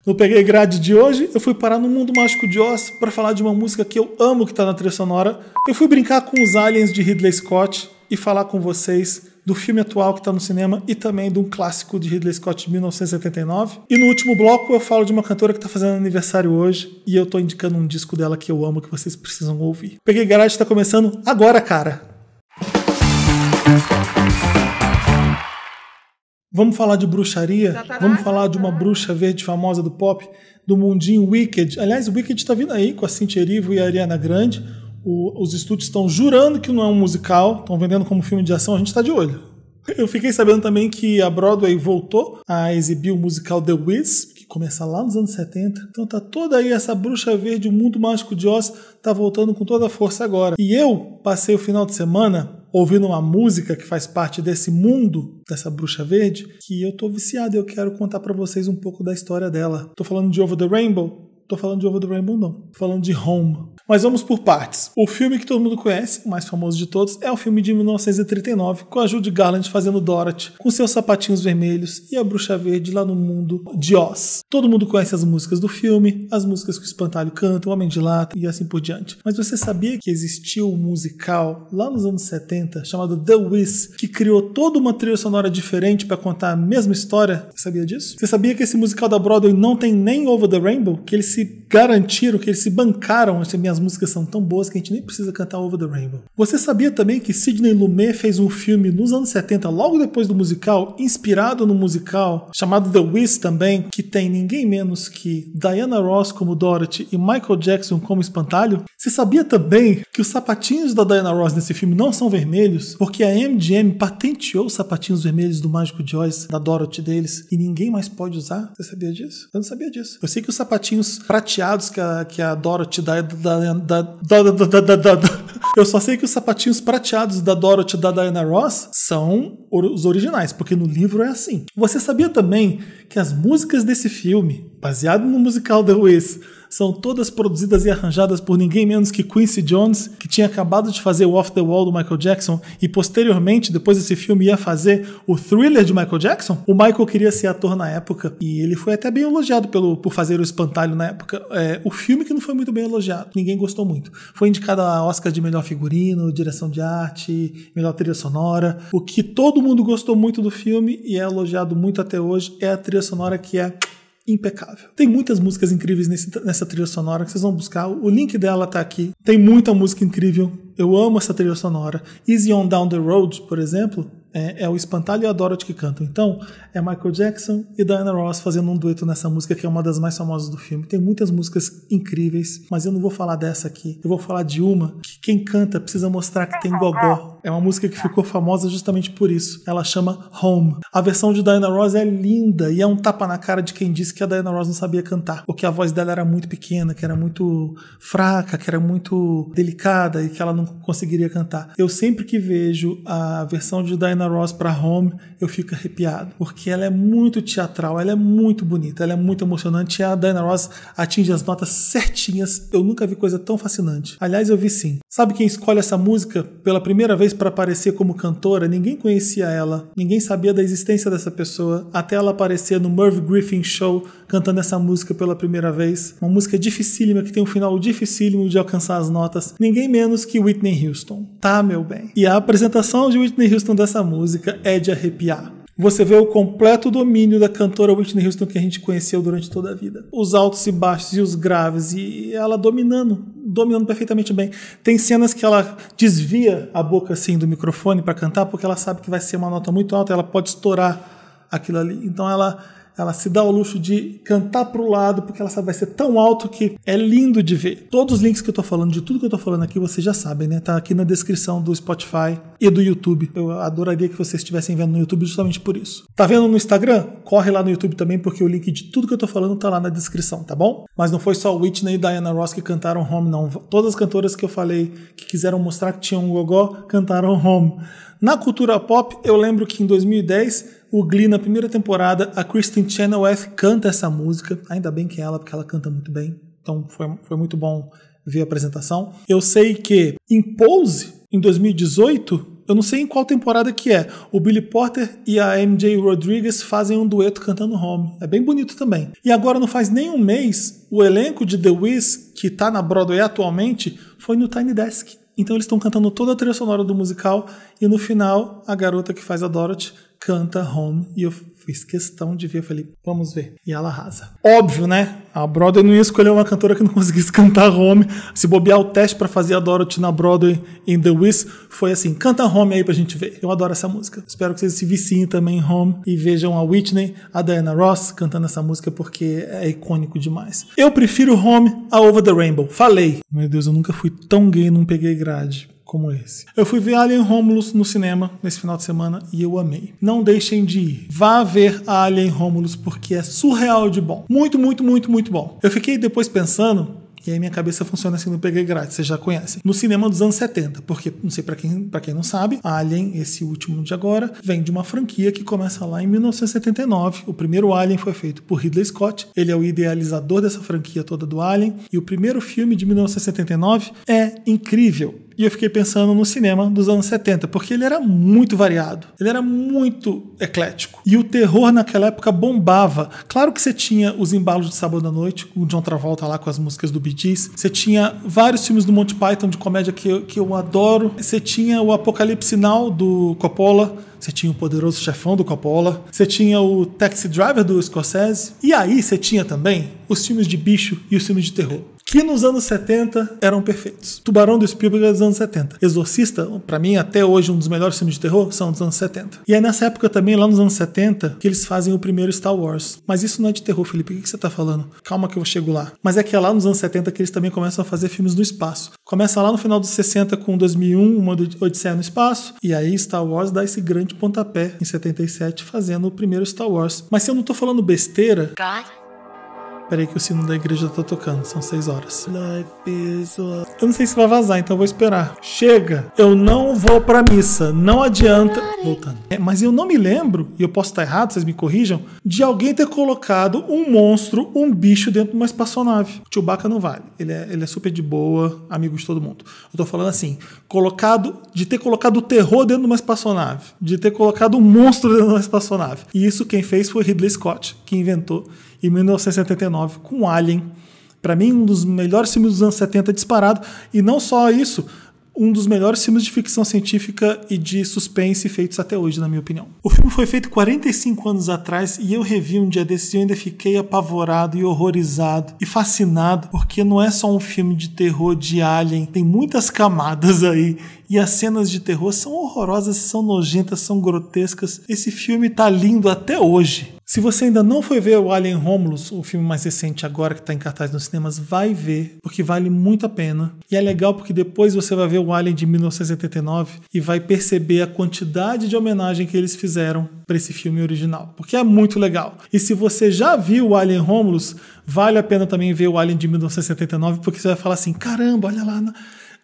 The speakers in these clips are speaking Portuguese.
No Peguei Grade de hoje, eu fui parar no Mundo Mágico de Oz para falar de uma música que eu amo que tá na trilha sonora. Eu fui brincar com os aliens de Ridley Scott e falar com vocês do filme atual que tá no cinema e também de um clássico de Ridley Scott de 1979. E no último bloco eu falo de uma cantora que tá fazendo aniversário hoje e eu tô indicando um disco dela que eu amo, que vocês precisam ouvir. Peguei Garage tá começando agora, cara! Vamos falar de bruxaria? Vamos falar de uma bruxa verde famosa do pop, do mundinho Wicked. Aliás, o Wicked tá vindo aí com a Cynthia Erivo e a Ariana Grande. Os estúdios estão jurando que não é um musical, estão vendendo como filme de ação, a gente tá de olho. Eu fiquei sabendo também que a Broadway voltou a exibir o musical The Wiz, que começa lá nos anos 70. Então tá toda aí essa bruxa verde, o mundo mágico de Oz tá voltando com toda a força agora. E eu passei o final de semana ouvindo uma música que faz parte desse mundo, dessa bruxa verde, que eu tô viciado e eu quero contar pra vocês um pouco da história dela. Tô falando de Over the Rainbow? Tô falando de Over the Rainbow não, tô falando de Home. Mas vamos por partes. O filme que todo mundo conhece, o mais famoso de todos, é o filme de 1939, com a Judy Garland fazendo Dorothy, com seus sapatinhos vermelhos e a bruxa verde lá no mundo de Oz. Todo mundo conhece as músicas do filme, as músicas que o Espantalho canta, o Homem de Lata e assim por diante. Mas você sabia que existiu um musical lá nos anos 70, chamado The Wiz, que criou toda uma trilha sonora diferente para contar a mesma história? Você sabia disso? Você sabia que esse musical da Broadway não tem nem Over the Rainbow? Que eles se garantiram, que eles se bancaram, as músicas são tão boas que a gente nem precisa cantar Over the Rainbow. Você sabia também que Sidney Lumet fez um filme nos anos 70, logo depois do musical, inspirado no musical, chamado The Wiz também, que tem ninguém menos que Diana Ross como Dorothy e Michael Jackson como Espantalho? Você sabia também que os sapatinhos da Diana Ross nesse filme não são vermelhos, porque a MGM patenteou os sapatinhos vermelhos do Mágico de Oz, da Dorothy deles, e ninguém mais pode usar? Você sabia disso? Eu não sabia disso. Eu sei que os sapatinhos prateados que a Dorothy eu só sei que os sapatinhos prateados da Dorothy da Diana Ross são os originais, porque no livro é assim. Você sabia também que as músicas desse filme, baseado no musical The Wiz, são todas produzidas e arranjadas por ninguém menos que Quincy Jones, que tinha acabado de fazer o Off the Wall do Michael Jackson e posteriormente, depois desse filme, ia fazer o Thriller de Michael Jackson? O Michael queria ser ator na época e ele foi até bem elogiado por fazer o Espantalho na época. O filme que não foi muito bem elogiado, ninguém gostou muito. Foi indicado a Oscar de melhor figurino, direção de arte, melhor trilha sonora. O que todo mundo gostou muito do filme e é elogiado muito até hoje é a trilha sonora, que é impecável. Tem muitas músicas incríveis nessa trilha sonora que vocês vão buscar. O link dela tá aqui. Tem muita música incrível. Eu amo essa trilha sonora. Easy on Down the Road, por exemplo, é o Espantalho e a Dorothy que cantam. Então, é Michael Jackson e Diana Ross fazendo um dueto nessa música, que é uma das mais famosas do filme. Tem muitas músicas incríveis, mas eu não vou falar dessa aqui. Eu vou falar de uma que quem canta precisa mostrar que tem gogó. É uma música que ficou famosa justamente por isso. Ela chama Home. A versão de Diana Ross é linda e é um tapa na cara de quem disse que a Diana Ross não sabia cantar, ou que a voz dela era muito pequena, que era muito fraca, que era muito delicada e que ela não conseguiria cantar. Eu sempre que vejo a versão de Diana Ross para Home, eu fico arrepiado, porque ela é muito teatral, ela é muito bonita, ela é muito emocionante e a Diana Ross atinge as notas certinhas. Eu nunca vi coisa tão fascinante. Aliás, eu vi sim. Sabe quem escolhe essa música pela primeira vez para aparecer como cantora? Ninguém conhecia ela, ninguém sabia da existência dessa pessoa, até ela aparecer no Merv Griffin Show cantando essa música pela primeira vez. Uma música dificílima, que tem um final dificílimo de alcançar as notas. Ninguém menos que Whitney Houston. Tá, meu bem? E a apresentação de Whitney Houston dessa música é de arrepiar. Você vê o completo domínio da cantora Whitney Houston que a gente conheceu durante toda a vida. Os altos e baixos e os graves, e ela dominando perfeitamente bem. Tem cenas que ela desvia a boca assim do microfone para cantar, porque ela sabe que vai ser uma nota muito alta, ela pode estourar aquilo ali. Então ela se dá ao luxo de cantar pro lado, porque ela sabe que vai ser tão alto que é lindo de ver. Todos os links que eu tô falando, de tudo que eu tô falando aqui, vocês já sabem, né? Tá aqui na descrição do Spotify e do YouTube. Eu adoraria que vocês estivessem vendo no YouTube justamente por isso. Tá vendo no Instagram? Corre lá no YouTube também, porque o link de tudo que eu tô falando tá lá na descrição, tá bom? Mas não foi só Whitney e Diana Ross que cantaram Home, não. Todas as cantoras que eu falei que quiseram mostrar que tinham um gogó, cantaram Home. Na cultura pop, eu lembro que em 2010, o Glee, na primeira temporada, a Kristen Chenoweth canta essa música. Ainda bem que é ela, porque ela canta muito bem. Então foi muito bom ver a apresentação. Eu sei que em Pose, em 2018, Eu não sei em qual temporada que é. O Billy Porter e a MJ Rodriguez fazem um dueto cantando Home. É bem bonito também. E agora não faz nem um mês, o elenco de The Wiz, que tá na Broadway atualmente, foi no Tiny Desk. Então eles estão cantando toda a trilha sonora do musical e no final a garota que faz a Dorothy canta Home. E eu fiz questão de ver, eu falei, vamos ver. E ela arrasa. Óbvio, né? A Broadway não ia escolher uma cantora que não conseguisse cantar Home. Se bobear o teste pra fazer a Dorothy na Broadway em The Wiz, foi assim, canta Home aí pra gente ver. Eu adoro essa música. Espero que vocês se viciem também em Home e vejam a Whitney, a Diana Ross cantando essa música porque é icônico demais. Eu prefiro Home a Over the Rainbow. Falei. Meu Deus, eu nunca fui tão gay, não peguei grade como esse. Eu fui ver Alien Romulus no cinema nesse final de semana e eu amei. Não deixem de ir. Vá ver a Alien Romulus porque é surreal de bom. Muito, muito, muito, muito bom. Eu fiquei depois pensando, e aí minha cabeça funciona assim no Peguei Grátis, vocês já conhecem. No cinema dos anos 70, porque, não sei pra quem não sabe, Alien, esse último de agora, vem de uma franquia que começa lá em 1979. O primeiro Alien foi feito por Ridley Scott, ele é o idealizador dessa franquia toda do Alien, e o primeiro filme de 1979 é incrível. E eu fiquei pensando no cinema dos anos 70, porque ele era muito variado, ele era muito eclético. E o terror naquela época bombava. Claro que você tinha os embalos de Sábado à Noite, com o John Travolta lá com as músicas do Bee Gees. Você tinha vários filmes do Monty Python de comédia que eu adoro. Você tinha o Apocalipse Now do Coppola. Você tinha o Poderoso Chefão do Coppola. Você tinha o Taxi Driver do Scorsese. E aí você tinha também os filmes de bicho e os filmes de terror, que nos anos 70 eram perfeitos. Tubarão do Spielberg é dos anos 70. Exorcista, pra mim, até hoje, um dos melhores filmes de terror, são dos anos 70. E é nessa época também, lá nos anos 70, que eles fazem o primeiro Star Wars. Mas isso não é de terror, Felipe. O que você tá falando? Calma que eu chego lá. Mas é que é lá nos anos 70 que eles também começam a fazer filmes no espaço. Começa lá no final dos 60 com 2001, uma Odisseia no Espaço. E aí Star Wars dá esse grande pontapé em 77, fazendo o primeiro Star Wars. Mas se eu não tô falando besteira... Peraí que o sino da igreja tá tocando, são 6 horas. Eu não sei se vai vazar, então eu vou esperar. Chega! Eu não vou pra missa, não adianta... Voltando. Mas eu não me lembro, e eu posso estar errado, vocês me corrijam, de alguém ter colocado um monstro, um bicho dentro de uma espaçonave. O Chewbacca não vale, ele é super de boa, amigo de todo mundo. Eu tô falando assim, de ter colocado o terror dentro de uma espaçonave, de ter colocado um monstro dentro de uma espaçonave. E isso quem fez foi Ridley Scott, que inventou em 1979, com Alien. Para mim, um dos melhores filmes dos anos 70 disparado. E não só isso, um dos melhores filmes de ficção científica e de suspense feitos até hoje, na minha opinião. O filme foi feito 45 anos atrás e eu revi um dia desses e eu ainda fiquei apavorado e horrorizado e fascinado, porque não é só um filme de terror de Alien, tem muitas camadas aí. E as cenas de terror são horrorosas, são nojentas, são grotescas. Esse filme tá lindo até hoje. Se você ainda não foi ver o Alien Romulus, o filme mais recente agora que está em cartaz nos cinemas, vai ver, porque vale muito a pena. E é legal porque depois você vai ver o Alien de 1979 e vai perceber a quantidade de homenagem que eles fizeram para esse filme original, porque é muito legal. E se você já viu o Alien Romulus, vale a pena também ver o Alien de 1979, porque você vai falar assim, caramba, olha lá...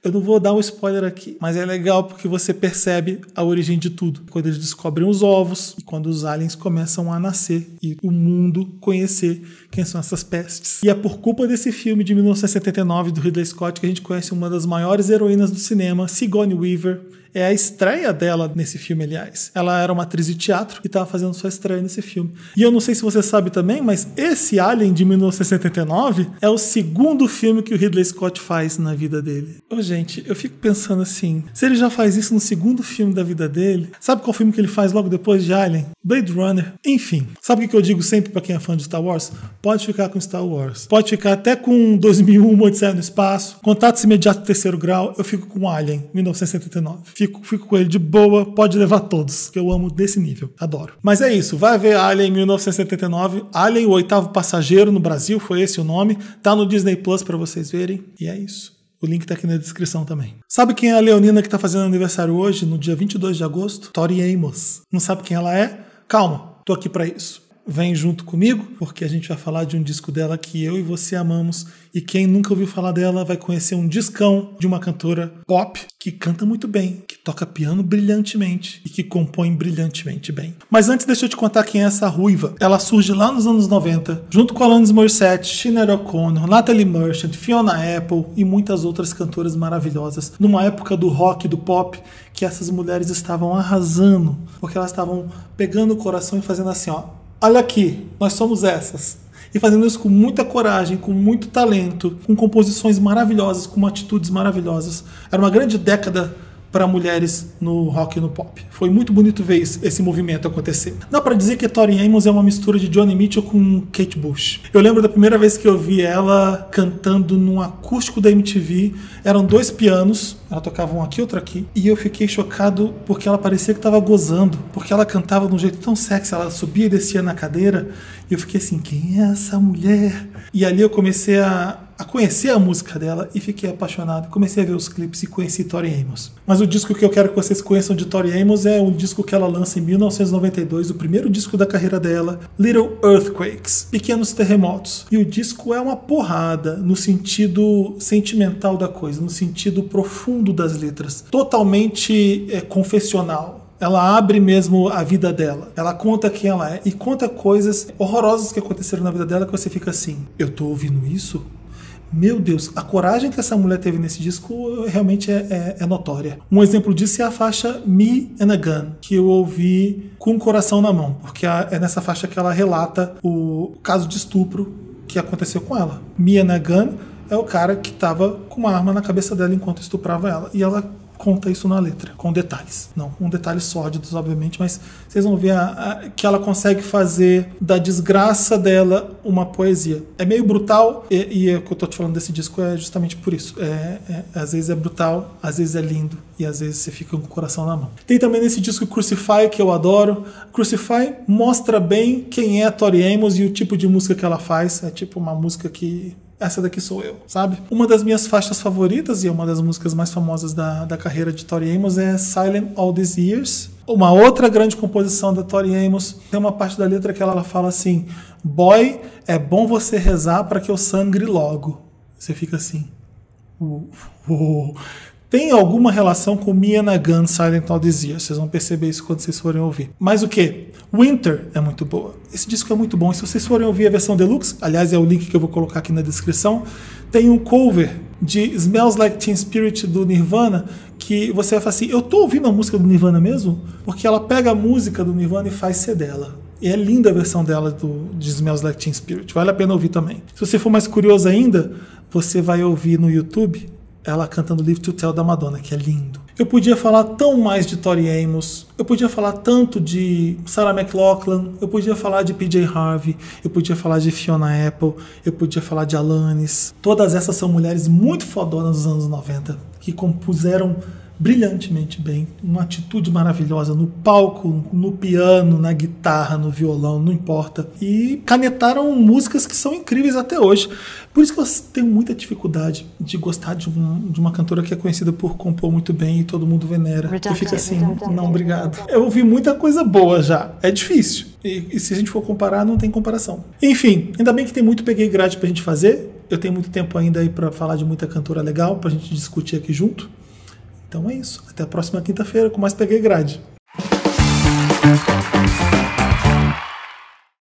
Eu não vou dar um spoiler aqui, mas é legal porque você percebe a origem de tudo. Quando eles descobrem os ovos e quando os aliens começam a nascer e o mundo conhecer quem são essas pestes. E é por culpa desse filme de 1979 do Ridley Scott que a gente conhece uma das maiores heroínas do cinema, Sigourney Weaver. É a estreia dela nesse filme, aliás. Ela era uma atriz de teatro e estava fazendo sua estreia nesse filme. E eu não sei se você sabe também, mas esse Alien de 1979 é o segundo filme que o Ridley Scott faz na vida dele. Gente, eu fico pensando assim, se ele já faz isso no segundo filme da vida dele, sabe qual filme que ele faz logo depois de Alien? Blade Runner. Enfim, sabe o que eu digo sempre pra quem é fã de Star Wars? Pode ficar com Star Wars. Pode ficar até com 2001, Uma Odisseia no Espaço, Contatos Imediatos Terceiro Grau, eu fico com Alien, 1979. Fico com ele de boa, pode levar todos, que eu amo desse nível, adoro. Mas é isso, vai ver Alien 1979, Alien, o oitavo passageiro no Brasil, foi esse o nome, tá no Disney Plus pra vocês verem, e é isso. O link tá aqui na descrição também. Sabe quem é a Leonina que tá fazendo aniversário hoje, no dia 22 de agosto? Tori Amos. Não sabe quem ela é? Calma, tô aqui pra isso. vem junto comigo, porque a gente vai falar de um disco dela que eu e você amamos, e quem nunca ouviu falar dela vai conhecer um discão de uma cantora pop que canta muito bem, que toca piano brilhantemente e que compõe brilhantemente bem. Mas antes, deixa eu te contar quem é essa ruiva. Ela surge lá nos anos 90, junto com Alanis Morissette, Sinéad O'Connor, Natalie Merchant, Fiona Apple e muitas outras cantoras maravilhosas, numa época do rock e do pop que essas mulheres estavam arrasando, porque elas estavam pegando o coração e fazendo assim, ó, olha aqui, nós somos essas. E fazendo isso com muita coragem, com muito talento, com composições maravilhosas, com atitudes maravilhosas. Era uma grande década para mulheres no rock e no pop. Foi muito bonito ver esse movimento acontecer. Dá para dizer que Tori Amos é uma mistura de Joni Mitchell com Kate Bush. Eu lembro da primeira vez que eu vi ela cantando num acústico da MTV. Eram 2 pianos, ela tocava um aqui, outro aqui, e eu fiquei chocado porque ela parecia que estava gozando, porque ela cantava de um jeito tão sexy, ela subia e descia na cadeira, e eu fiquei assim, quem é essa mulher? E ali eu comecei a conhecer a música dela e fiquei apaixonado. Comecei a ver os clipes e conheci Tori Amos. Mas o disco que eu quero que vocês conheçam de Tori Amos é um disco que ela lança em 1992, o primeiro disco da carreira dela, Little Earthquakes, Pequenos Terremotos. E o disco é uma porrada no sentido sentimental da coisa, no sentido profundo das letras. Totalmente confessional. Ela abre mesmo a vida dela. Ela conta quem ela é e conta coisas horrorosas que aconteceram na vida dela que você fica assim, eu tô ouvindo isso? Meu Deus, a coragem que essa mulher teve nesse disco realmente é notória. Um exemplo disso é a faixa Me and a Gun, que eu ouvi com o coração na mão, porque é nessa faixa que ela relata o caso de estupro que aconteceu com ela. Me and a Gun é o cara que estava com uma arma na cabeça dela enquanto estuprava ela. E ela conta isso na letra, com detalhes. Não com detalhes sórdidos, obviamente, mas vocês vão ver que ela consegue fazer da desgraça dela uma poesia. É meio brutal, e o que eu tô te falando desse disco é justamente por isso. Às vezes é brutal, às vezes é lindo, e às vezes você fica com o coração na mão. Tem também nesse disco Crucify, que eu adoro. Crucify mostra bem quem é a Tori Amos e o tipo de música que ela faz. É tipo uma música que... essa daqui sou eu, sabe? Uma das minhas faixas favoritas e uma das músicas mais famosas da carreira de Tori Amos é Silent All These Years. Uma outra grande composição da Tori Amos, tem uma parte da letra que ela fala assim, boy, é bom você rezar para que eu sangre logo. Você fica assim... Tem alguma relação com Me and a Gun, Silent All These Years. Vocês vão perceber isso quando vocês forem ouvir. Mas o que? Winter é muito boa. Esse disco é muito bom. E se vocês forem ouvir a versão deluxe, aliás, é o link que eu vou colocar aqui na descrição, tem um cover de Smells Like Teen Spirit do Nirvana, que você vai falar assim, eu tô ouvindo a música do Nirvana mesmo? Porque ela pega a música do Nirvana e faz ser dela. E é linda a versão dela de Smells Like Teen Spirit. Vale a pena ouvir também. Se você for mais curioso ainda, você vai ouvir no YouTube ela cantando Live to Tell da Madonna, que é lindo. Eu podia falar tão mais de Tori Amos, eu podia falar tanto de Sarah McLachlan, eu podia falar de PJ Harvey, eu podia falar de Fiona Apple, eu podia falar de Alanis. Todas essas são mulheres muito fodonas dos anos 90, que compuseram brilhantemente bem, uma atitude maravilhosa no palco, no piano, na guitarra, no violão, não importa. E canetaram músicas que são incríveis até hoje. Por isso que eu tenho muita dificuldade de gostar de uma cantora que é conhecida por compor muito bem e todo mundo venera. Eu fico assim, não, obrigado. Eu ouvi muita coisa boa já, é difícil. E se a gente for comparar, não tem comparação. Enfim, ainda bem que tem muito peguei grade pra gente fazer. Eu tenho muito tempo ainda aí pra falar de muita cantora legal, pra gente discutir aqui junto. Então é isso. Até a próxima quinta-feira com mais Peguei Grade.